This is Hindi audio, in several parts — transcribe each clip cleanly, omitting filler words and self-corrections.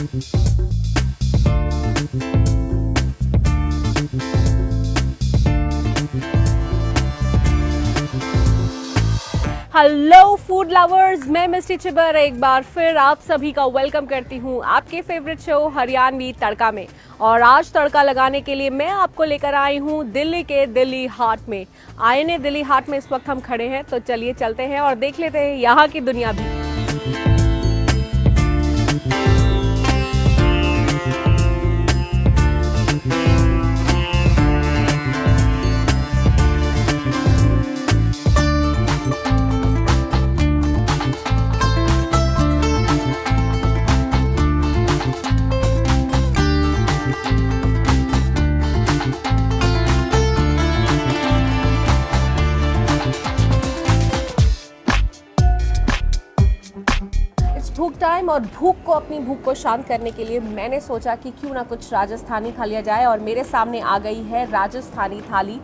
हेलो फूड लवर्स, मैं मिस्टी चिबर एक बार फिर आप सभी का वेलकम करती हूँ आपके फेवरेट शो हरियाणवी तड़का में। और आज तड़का लगाने के लिए मैं आपको लेकर आई हूँ दिल्ली के दिल्ली हाट में। आईने दिल्ली हाट में इस वक्त हम खड़े हैं, तो चलिए चलते हैं और देख लेते हैं यहाँ की दुनिया भी। भूख टाइम और अपनी भूख को शांत करने के लिए मैंने सोचा कि क्यों ना कुछ राजस्थानी खा लिया जाए। और मेरे सामने आ गई है राजस्थानी थाली।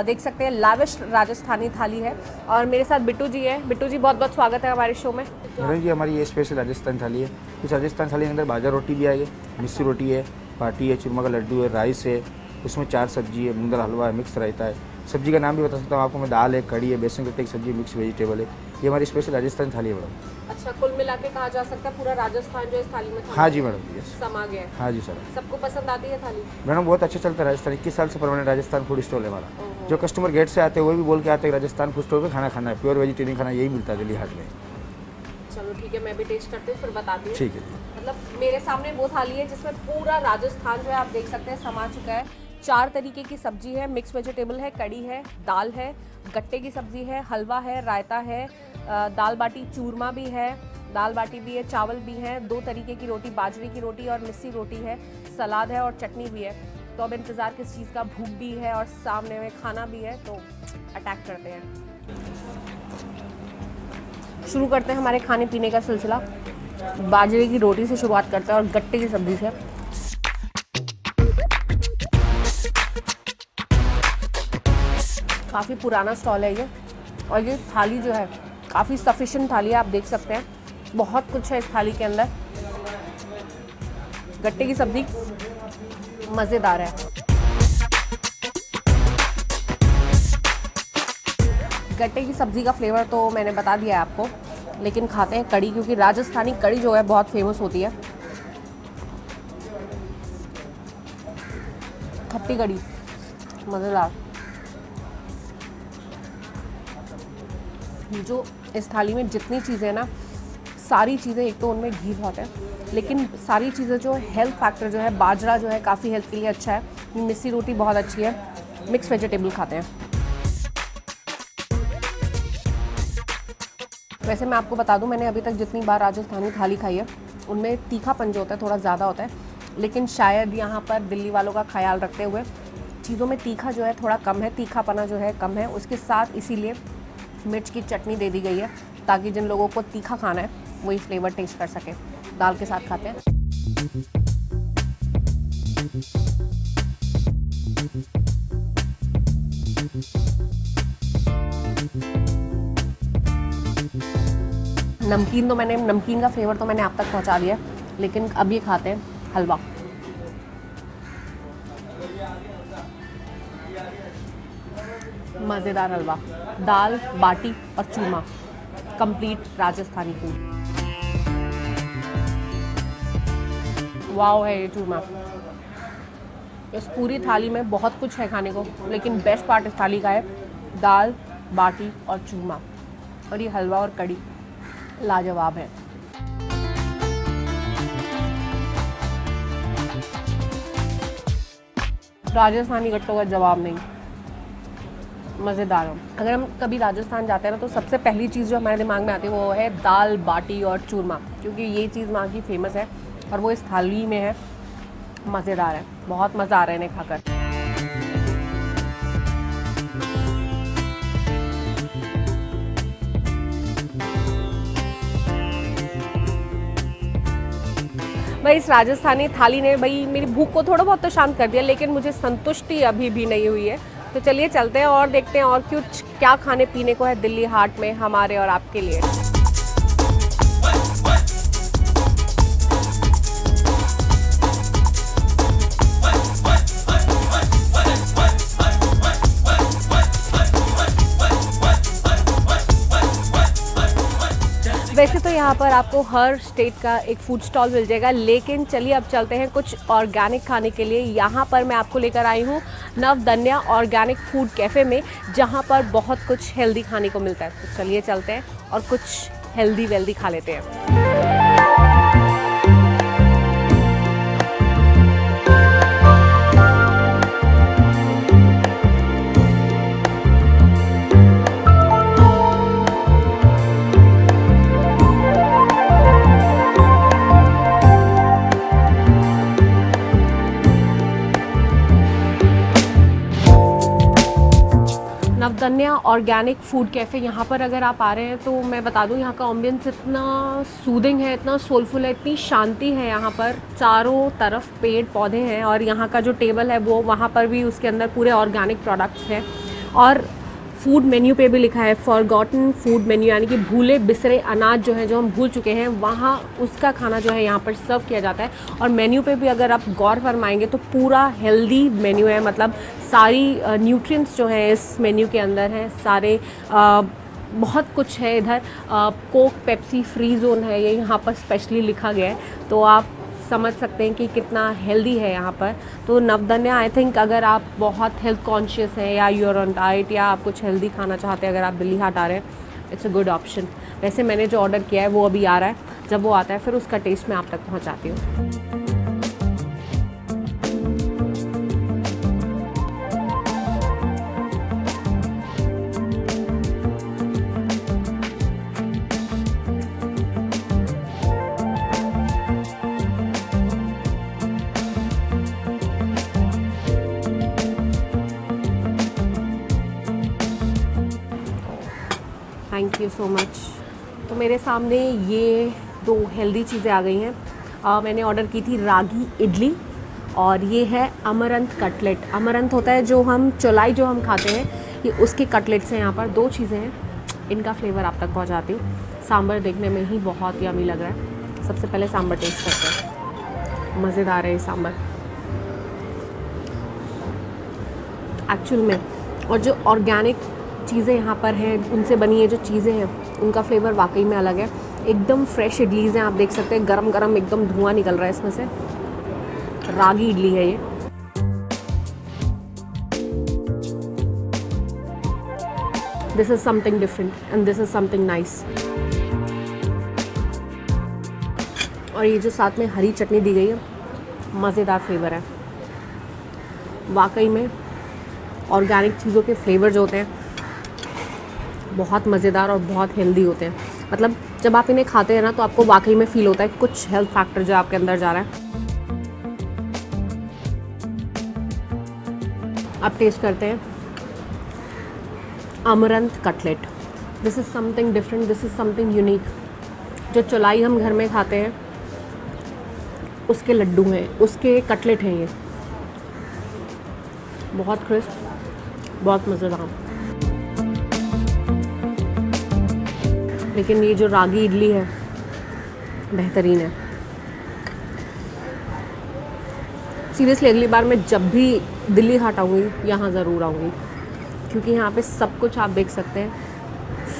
देख सकते हैं लाविश राजस्थानी थाली है। और मेरे साथ बिट्टू जी है। बिट्टू जी, बहुत बहुत स्वागत है हमारे शो में। मैडम जी, हमारी ये स्पेशल राजस्थानी थाली है। इस राजस्थानी थाली के अंदर बाजरा रोटी भी आई है, मिस्सी रोटी है, बाटी है, चूरमा का लड्डू है, राइस है, उसमें 4 सब्जी है, मूंग दाल हलवा है, मिक्स रायता है। सब्जी का नाम भी बता सकता हूँ आपको मैं, दाल है, कड़ी है, बेसन गट्टे की सब्जी, मिक्स वेजिटेबल है। ये हमारी स्पेशल राजस्थानी थाली है मैडम। अच्छा, कुल मिला के कहा जा सकता है पूरा राजस्थान जो इस थाली में हाँ जी मैडम, यस समा गया है। हाँ जी सर। सबको पसंद आती है थाली? मैडम बहुत अच्छा चलता है राजस्थान। 21 साल से परमानेंट राजस्थान फूड स्टॉल है हमारा। जो कस्टमर गेट से आते हैं वो भी बोल के आते हैं राजस्थान फूड स्टॉल पे खाना खाना है, प्योर वेजिटेरियन खाना यही मिलता है दिल्ली हाट में। चलो ठीक है, मैं भी टेस्ट करती हूँ फिर बताती हूँ। ठीक है जी। मतलब मेरे सामने वो थाली है जिसमें पूरा राजस्थान जो है आप देख सकते हैं समा चुका है। 4 तरीके की सब्जी है, मिक्स वेजिटेबल है, कड़ी है, दाल है, गट्टे की सब्जी है, हलवा है, रायता है, दाल बाटी चूरमा भी है, दाल बाटी भी है, चावल भी हैं, 2 तरीके की रोटी, बाजरे की रोटी और मिस्सी रोटी है, सलाद है और चटनी भी है। तो अब इंतज़ार किस चीज़ का, भूख भी है और सामने में खाना भी है, तो अटैक करते हैं। शुरू करते हैं हमारे खाने पीने का सिलसिला। बाजरे की रोटी से शुरुआत करते हैं और गट्टे की सब्जी से। काफ़ी पुराना स्टॉल है ये। और ये थाली जो है काफ़ी सफिशिएंट थाली है, आप देख सकते हैं बहुत कुछ है इस थाली के अंदर। गट्टे की सब्जी मज़ेदार है। गट्टे की सब्जी का फ्लेवर तो मैंने बता दिया है आपको, लेकिन खाते हैं कड़ी, क्योंकि राजस्थानी कड़ी जो है बहुत फेमस होती है। खट्टी कड़ी मज़ेदार। जो इस थाली में जितनी चीज़ें हैं ना, सारी चीज़ें, एक तो उनमें घी बहुत है, लेकिन सारी चीज़ें जो हेल्थ फैक्टर जो है, बाजरा जो है काफ़ी हेल्थ के लिए अच्छा है। मिस्सी रोटी बहुत अच्छी है। मिक्स वेजिटेबल खाते हैं। वैसे मैं आपको बता दूं, मैंने अभी तक जितनी बार राजस्थानी थाली खाई है उनमें तीखापन जो होता है थोड़ा ज़्यादा होता है, लेकिन शायद यहाँ पर दिल्ली वालों का ख्याल रखते हुए चीज़ों में तीखा जो है थोड़ा कम है, तीखापना जो है कम है। उसके साथ इसीलिए मिर्च की चटनी दे दी गई है, ताकि जिन लोगों को तीखा खाना है वही फ्लेवर टेस्ट कर सके। दाल के साथ खाते हैं। नमकीन का फ्लेवर तो मैंने आप तक पहुंचा दिया, लेकिन अब ये खाते हैं हलवा। मज़ेदार हलवा, दाल बाटी और चूरमा, कंप्लीट राजस्थानी फूड। वाव है ये चूरमा। इस पूरी थाली में बहुत कुछ है खाने को, लेकिन बेस्ट पार्ट इस थाली का है दाल बाटी और चूरमा, और ये हलवा और कड़ी लाजवाब है। राजस्थानी गट्टों का जवाब नहीं, मज़ेदार हो। अगर हम कभी राजस्थान जाते हैं ना, तो सबसे पहली चीज़ जो हमारे दिमाग में आती है वो है दाल बाटी और चूरमा, क्योंकि ये चीज़ वहाँ की फेमस है और वो इस थाली में है। मज़ेदार है, बहुत मज़ा आ रहा है इन्हें खाकर। भाई इस राजस्थानी थाली ने भाई मेरी भूख को थोड़ा बहुत तो शांत कर दिया, लेकिन मुझे संतुष्टि अभी भी नहीं हुई है। तो चलिए चलते हैं और देखते हैं और कुछ क्या खाने पीने को है दिल्ली हाट में हमारे और आपके लिए। वैसे तो यहाँ पर आपको हर स्टेट का एक फूड स्टॉल मिल जाएगा, लेकिन चलिए अब चलते हैं कुछ ऑर्गेनिक खाने के लिए। यहाँ पर मैं आपको लेकर आई हूँ नवदन्या ऑर्गेनिक फूड कैफ़े में, जहाँ पर बहुत कुछ हेल्दी खाने को मिलता है। तो चलिए चलते हैं और कुछ हेल्दी वेल्दी खा लेते हैं। नवदन्या ऑर्गेनिक फूड कैफ़े, यहाँ पर अगर आप आ रहे हैं तो मैं बता दूँ यहाँ का एम्बियंस इतना सूदिंग है, इतना सोलफुल है, इतनी शांति है। यहाँ पर चारों तरफ पेड़ पौधे हैं और यहाँ का जो टेबल है वो वहाँ पर भी उसके अंदर पूरे ऑर्गेनिक प्रोडक्ट्स हैं। और फूड मेन्यू पे भी लिखा है फॉरगॉटन फूड मेन्यू, यानी कि भूले बिसरे अनाज जो है, जो हम भूल चुके हैं, वहाँ उसका खाना जो है यहाँ पर सर्व किया जाता है। और मेन्यू पे भी अगर आप गौर फरमाएंगे तो पूरा हेल्दी मेन्यू है, मतलब सारी न्यूट्रिएंट्स जो हैं इस मेन्यू के अंदर हैं सारे। बहुत कुछ है इधर। कोक पेप्सी फ्री जोन है ये यहाँ पर स्पेशली लिखा गया है, तो आप समझ सकते हैं कि कितना हेल्दी है यहाँ पर। तो नवदन्या, आई थिंक अगर आप बहुत हेल्थ कॉन्शियस हैं या यू आर ऑन डाइट या आप कुछ हेल्दी खाना चाहते हैं, अगर आप दिल्ली हाट आ रहे हैं, इट्स अ गुड ऑप्शन। वैसे मैंने जो ऑर्डर किया है वो अभी आ रहा है, जब वो आता है फिर उसका टेस्ट मैं आप तक पहुँचाती हूँ। Thank you so much. तो मेरे सामने ये दो हेल्दी चीज़ें आ गई हैं। मैंने ऑर्डर की थी रागी इडली और ये है अमरंथ कटलेट। अमरंथ होता है जो हम चौलाई जो हम खाते हैं, ये उसके कटलेट्स हैं। यहाँ पर दो चीज़ें हैं, इनका फ्लेवर आप तक पहुँचाती हूँ। सांभर देखने में ही बहुत यमी लग रहा है। सबसे पहले सांभर टेस्ट करते हैं। मज़ेदार है ये सांभर एक्चुअल में। और जो ऑर्गेनिक चीज़ें यहाँ पर हैं, उनसे बनी है जो चीज़ें हैं, उनका फ्लेवर वाकई में अलग है। एकदम फ्रेश इडलीज़ हैं, आप देख सकते हैं गरम गरम एकदम धुआं निकल रहा है इसमें से। रागी इडली है ये। This is something different and this is something nice. और ये जो साथ में हरी चटनी दी गई है, मज़ेदार फ्लेवर है वाकई में। ऑर्गेनिक चीज़ों के फ्लेवर जो होते हैं बहुत मज़ेदार और बहुत हेल्दी होते हैं। मतलब जब आप इन्हें खाते हैं ना, तो आपको वाकई में फ़ील होता है कुछ हेल्थ फैक्टर जो आपके अंदर जा रहा है। अब टेस्ट करते हैं amaranth cutlet. This is something different, this is something unique. जो चौलाई हम घर में खाते हैं उसके लड्डू हैं, उसके कटलेट हैं ये। बहुत क्रिस्प, बहुत मज़ेदार। लेकिन ये जो रागी इडली है बेहतरीन है। सीरियसली अगली बार मैं जब भी दिल्ली हाट आऊँगी यहाँ ज़रूर आऊँगी, क्योंकि यहाँ पे सब कुछ आप देख सकते हैं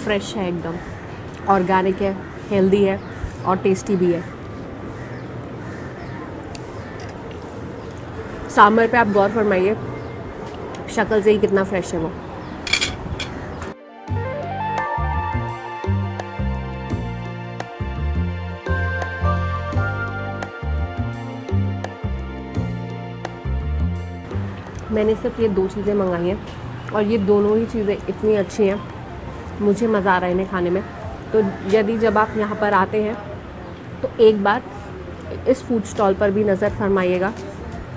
फ्रेश है, एकदम ऑर्गेनिक है, हेल्दी है और टेस्टी भी है। सांभर पे आप गौर फरमाइए, शक्ल से ही कितना फ्रेश है वो। मैंने सिर्फ ये दो चीज़ें मंगाई हैं और ये दोनों ही चीज़ें इतनी अच्छी हैं, मुझे मज़ा आ रहा है इन्हें खाने में। तो यदि जब आप यहाँ पर आते हैं तो एक बार इस फूड स्टॉल पर भी नज़र फरमाइएगा,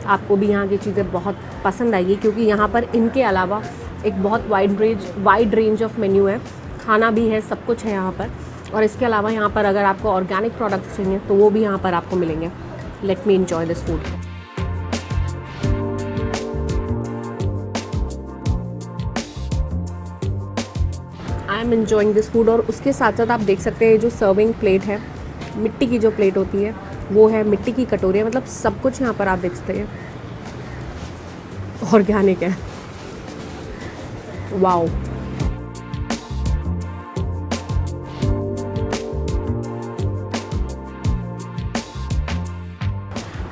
आपको भी यहाँ की चीज़ें बहुत पसंद आएगी। क्योंकि यहाँ पर इनके अलावा एक बहुत वाइड रेंज ऑफ मेन्यू है, खाना भी है, सब कुछ है यहाँ पर। और इसके अलावा यहाँ पर अगर आपको ऑर्गेनिक प्रोडक्ट्स चाहिए तो वो भी यहाँ पर आपको मिलेंगे। Let me enjoy this food. I am enjoying this food. और उसके साथ साथ आप देख सकते हैं जो सर्विंग प्लेट है, मिट्टी की जो प्लेट होती है वो है, मिट्टी की कटोरियाँ, मतलब सब कुछ यहाँ पर आप देख सकते हैं ऑर्गेनिक है। वाओ।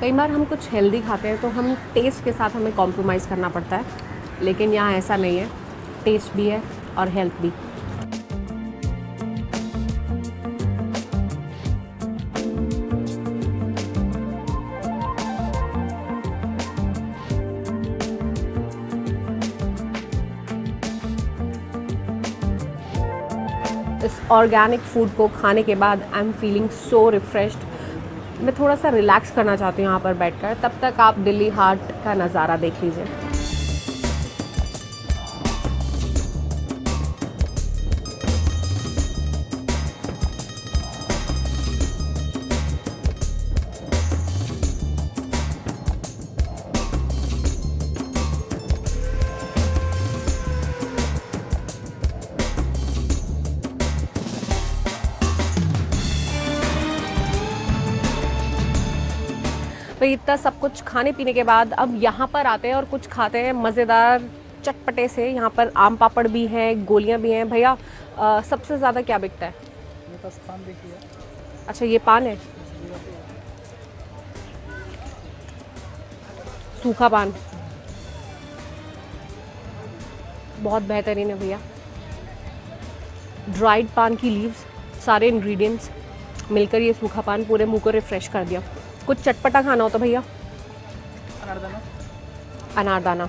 कई बार हम कुछ हेल्दी खाते हैं तो हम टेस्ट के साथ हमें कॉम्प्रोमाइज़ करना पड़ता है, लेकिन यहाँ ऐसा नहीं है, टेस्ट भी है और हेल्थ भी। इस ऑर्गेनिक फूड को खाने के बाद I am feeling so refreshed. मैं थोड़ा सा रिलैक्स करना चाहती हूँ यहाँ पर बैठकर, तब तक आप दिल्ली हाट का नज़ारा देख लीजिए। तो इतना सब कुछ खाने पीने के बाद अब यहाँ पर आते हैं और कुछ खाते हैं मज़ेदार चटपटे से। यहाँ पर आम पापड़ भी हैं, गोलियाँ भी हैं। भैया सबसे ज़्यादा क्या बिकता है? मेरे पास पान देखिए। अच्छा, ये पान है, सूखा पान, बहुत बेहतरीन है भैया। ड्राइड पान की लीव्स, सारे इंग्रेडिएंट्स मिलकर ये सूखा पान पूरे मुंह को रिफ़्रेश कर दिया। कुछ चटपटा खाना हो तो भैया अनारदाना,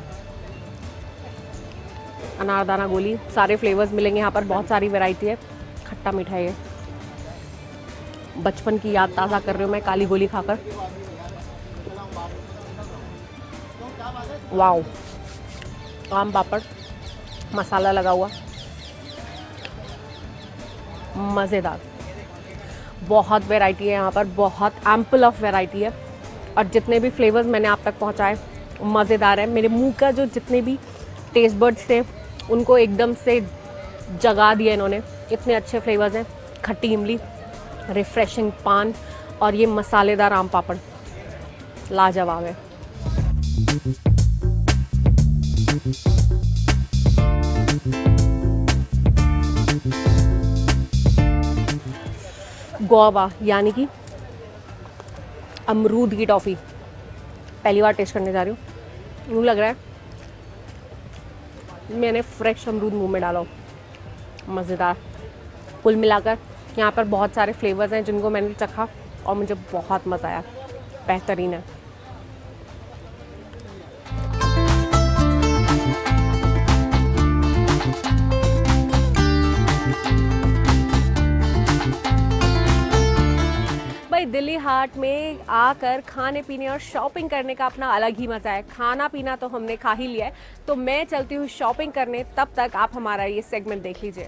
अनारदाना गोली, सारे फ्लेवर्स मिलेंगे यहाँ पर, बहुत सारी वैरायटी है। खट्टा मीठा है, ये बचपन की याद ताज़ा कर रही हूँ मैं काली गोली खाकर। वाओ, आम पापड़, मसाला लगा हुआ, मज़ेदार। बहुत वैरायटी है यहाँ पर, बहुत एम्पल ऑफ वैरायटी है, और जितने भी फ्लेवर्स मैंने आप तक पहुँचाए मज़ेदार है। मेरे मुंह का जो जितने भी टेस्ट बड्स थे उनको एकदम से जगा दिया इन्होंने। इतने अच्छे फ्लेवर्स हैं, खट्टी इमली, रिफ़्रेशिंग पान और ये मसालेदार आम पापड़, लाजवाब है। गुआवा यानी कि अमरूद की टॉफ़ी पहली बार टेस्ट करने जा रही हूँ। यूँ लग रहा है मैंने फ्रेश अमरूद मुंह में डाला हो, मज़ेदार। कुल मिलाकर यहाँ पर बहुत सारे फ्लेवर्स हैं जिनको मैंने चखा और मुझे बहुत मज़ा आया, बेहतरीन है। दिल्ली हाट में आकर खाने पीने और शॉपिंग करने का अपना अलग ही मज़ा है। खाना पीना तो हमने खा ही लिया है, तो मैं चलती हूँ शॉपिंग करने। तब तक आप हमारा ये सेगमेंट देख लीजिए।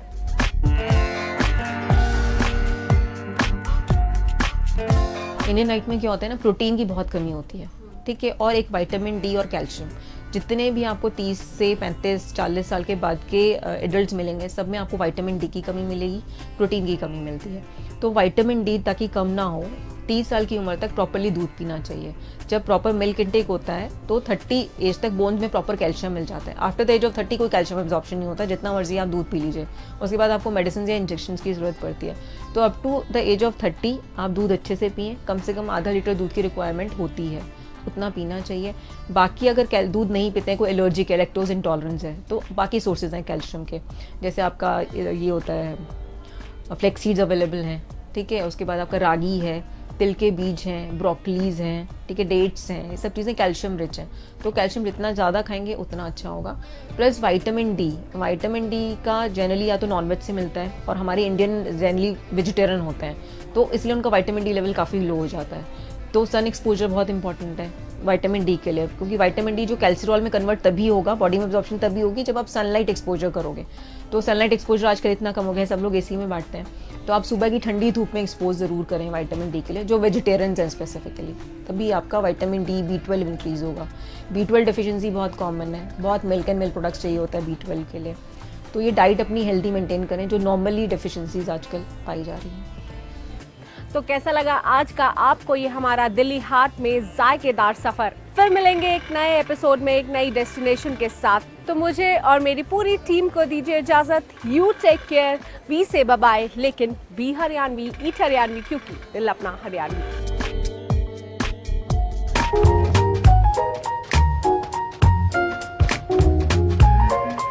इंडियन डाइट में क्या होता है ना, प्रोटीन की बहुत कमी होती है, ठीक है, और एक विटामिन डी और कैल्शियम। जितने भी आपको 30 से 35-40 साल के बाद के एडल्ट्स मिलेंगे, सब में आपको विटामिन डी की कमी मिलेगी, प्रोटीन की कमी मिलती है। तो विटामिन डी ताकि कम ना हो, 30 साल की उम्र तक प्रॉपरली दूध पीना चाहिए। जब प्रॉपर मिल्क इंटेक होता है तो 30 एज तक बोन्स में प्रॉपर कैल्शियम मिल जाता है। आफ्टर द एज ऑफ 30 कोई कैल्शियम एब्जॉर्प्शन नहीं होता, जितना मर्जी आप दूध पी लीजिए, उसके बाद आपको मेडिसिन या इंजेक्शन की ज़रूरत पड़ती है। तो up to the age of 30 आप दूध अच्छे से पिएँ, कम से कम आधा लीटर दूध की रिक्वायरमेंट होती है, उतना पीना चाहिए। बाकी अगर दूध नहीं पीते हैं, कोई एलर्जिक है, लैक्टोज इंटॉलरेंस है, तो बाकी सोर्सेज हैं कैल्शियम के, जैसे आपका ये होता है फ्लेक्स सीड्स अवेलेबल हैं, ठीक है, उसके बाद आपका रागी है, तिल के बीज हैं, ब्रोकलीज हैं, ठीक है, डेट्स हैं, ये सब चीज़ें कैल्शियम रिच हैं। तो कैल्शियम जितना ज़्यादा खाएंगे उतना अच्छा होगा। प्लस विटामिन डी का जनरली या तो नॉनवेज से मिलता है, और हमारे इंडियन जनरली वेजिटेरियन होते हैं, तो इसलिए उनका विटामिन डी लेवल काफ़ी लो हो जाता है। तो सन एक्सपोजर बहुत इंपॉर्टेंट है विटामिन डी के लिए, क्योंकि विटामिन डी जो कैल्सिरॉल में कन्वर्ट तभी होगा, बॉडी में एब्जॉर्प्शन तभी होगी जब आप सनलाइट एक्सपोजर करोगे। तो सनलाइट एक्सपोजर आजकल इतना कम हो गया है, सब लोग एसी में बैठते हैं, तो आप सुबह की ठंडी धूप में एक्सपोज ज़रूर करें विटामिन डी के लिए, जो वेजिटेरियंस हैं स्पेसिफिकली, तभी आपका विटामिन डी B12 इंक्रीज़ होगा। B12 डिफिशिएंसी बहुत कॉमन है, बहुत मिल्क एंड मिल्क प्रोडक्ट्स चाहिए होता है B12 के लिए। तो ये डाइट अपनी हेल्दी मेंटेन करें, जो नॉर्मली डिफिशिएंसीज आजकल पाई जा रही हैं। तो कैसा लगा आज का आपको ये हमारा दिल्ली हाट में जायकेदार सफ़र? फिर मिलेंगे एक नए एपिसोड में एक नई डेस्टिनेशन के साथ। तो मुझे और मेरी पूरी टीम को दीजिए इजाज़त। यू टेक केयर, वी से बाय, लेकिन बी हरियाणवी, ईट हरियाणवी, क्योंकि दिल अपना हरियाणवी।